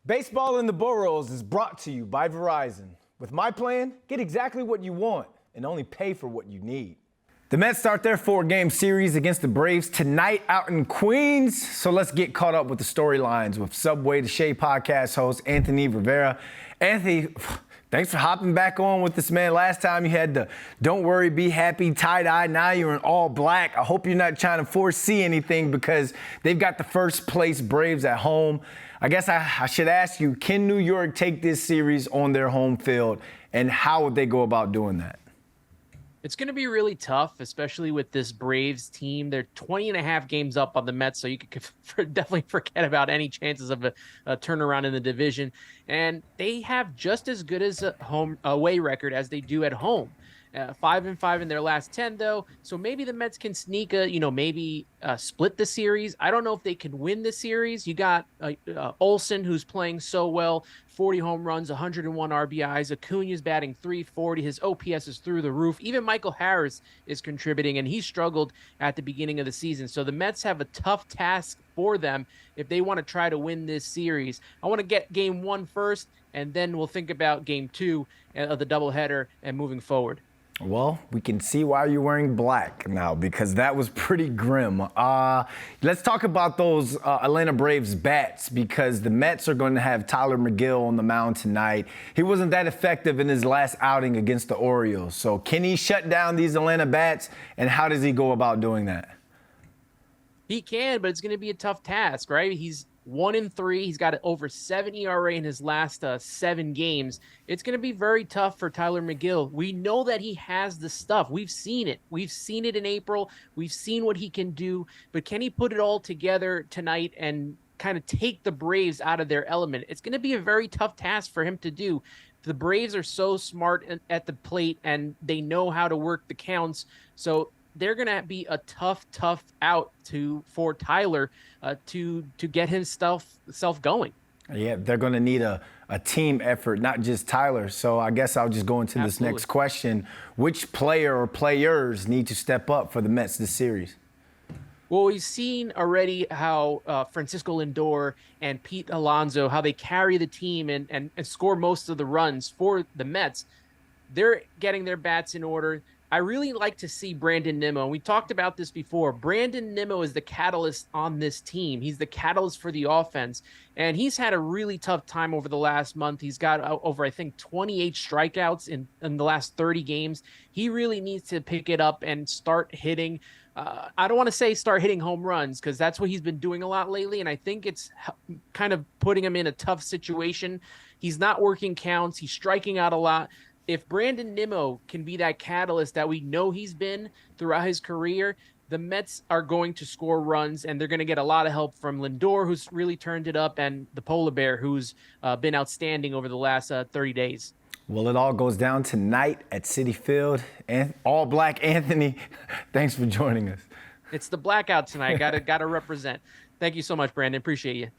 Baseball in the Boroughs is brought to you by Verizon. With my plan, get exactly what you want and only pay for what you need. The Mets start their 4-game series against the Braves tonight out in Queens. So let's get caught up with the storylines with Subway to Shea podcast host Anthony Rivera. Anthony, thanks for hopping back on with this, man. Last time you had the don't worry, be happy tie-dye. Now you're in all black. I hope you're not trying to foresee anything because they've got the first place Braves at home. I guess I should ask you, can New York take this series on their home field, and how would they go about doing that? It's going to be really tough, especially with this Braves team. They're 20.5 games up on the Mets, so you could definitely forget about any chances of a turnaround in the division. And they have just as good as a home away record as they do at home. 5-5 in their last 10, though. So maybe the Mets can sneak split the series. I don't know if they can win the series. You got Olsen, who's playing so well, 40 home runs, 101 RBIs. Acuna's batting .340. His OPS is through the roof. Even Michael Harris is contributing, and he struggled at the beginning of the season. So the Mets have a tough task for them if they want to try to win this series. I want to get game 1 first, and then we'll think about game 2 of the doubleheader and moving forward. Well, we can see why you're wearing black now, because that was pretty grim. Let's talk about those Atlanta Braves bats, because the Mets are going to have Tylor Megill on the mound tonight. He wasn't that effective in his last outing against the Orioles. So can he shut down these Atlanta bats, and how does he go about doing that? He can, but it's going to be a tough task, right? He's 1-3. He's got over 7 ERA in his last 7 games. It's going to be very tough for Tylor Megill. We know that he has the stuff. We've seen it. We've seen it in April. We've seen what he can do. But can he put it all together tonight and kind of take the Braves out of their element? It's going to be a very tough task for him to do. The Braves are so smart at the plate, and they know how to work the counts. So they're going to be a tough out for Tylor to get himself going. Yeah, they're going to need a team effort, not just Tylor. So I guess I'll just go into this next question. Which player or players need to step up for the Mets this series? Well, we've seen already how Francisco Lindor and Pete Alonso, how they carry the team and score most of the runs for the Mets. They're getting their bats in order. I really like to see Brandon Nimmo. We talked about this before. Brandon Nimmo is the catalyst on this team. He's the catalyst for the offense. And he's had a really tough time over the last month. He's got over, I think, 28 strikeouts in the last 30 games. He really needs to pick it up and start hitting. I don't want to say start hitting home runs, because that's what he's been doing a lot lately. And I think it's kind of putting him in a tough situation. He's not working counts. He's striking out a lot. If Brandon Nimmo can be that catalyst that we know he's been throughout his career, the Mets are going to score runs, and they're going to get a lot of help from Lindor, who's really turned it up, and the Polar Bear, who's been outstanding over the last 30 days. Well, it all goes down tonight at Citi Field. And all black Anthony, thanks for joining us. It's the blackout tonight. Gotta represent. Thank you so much, Brandon. Appreciate you.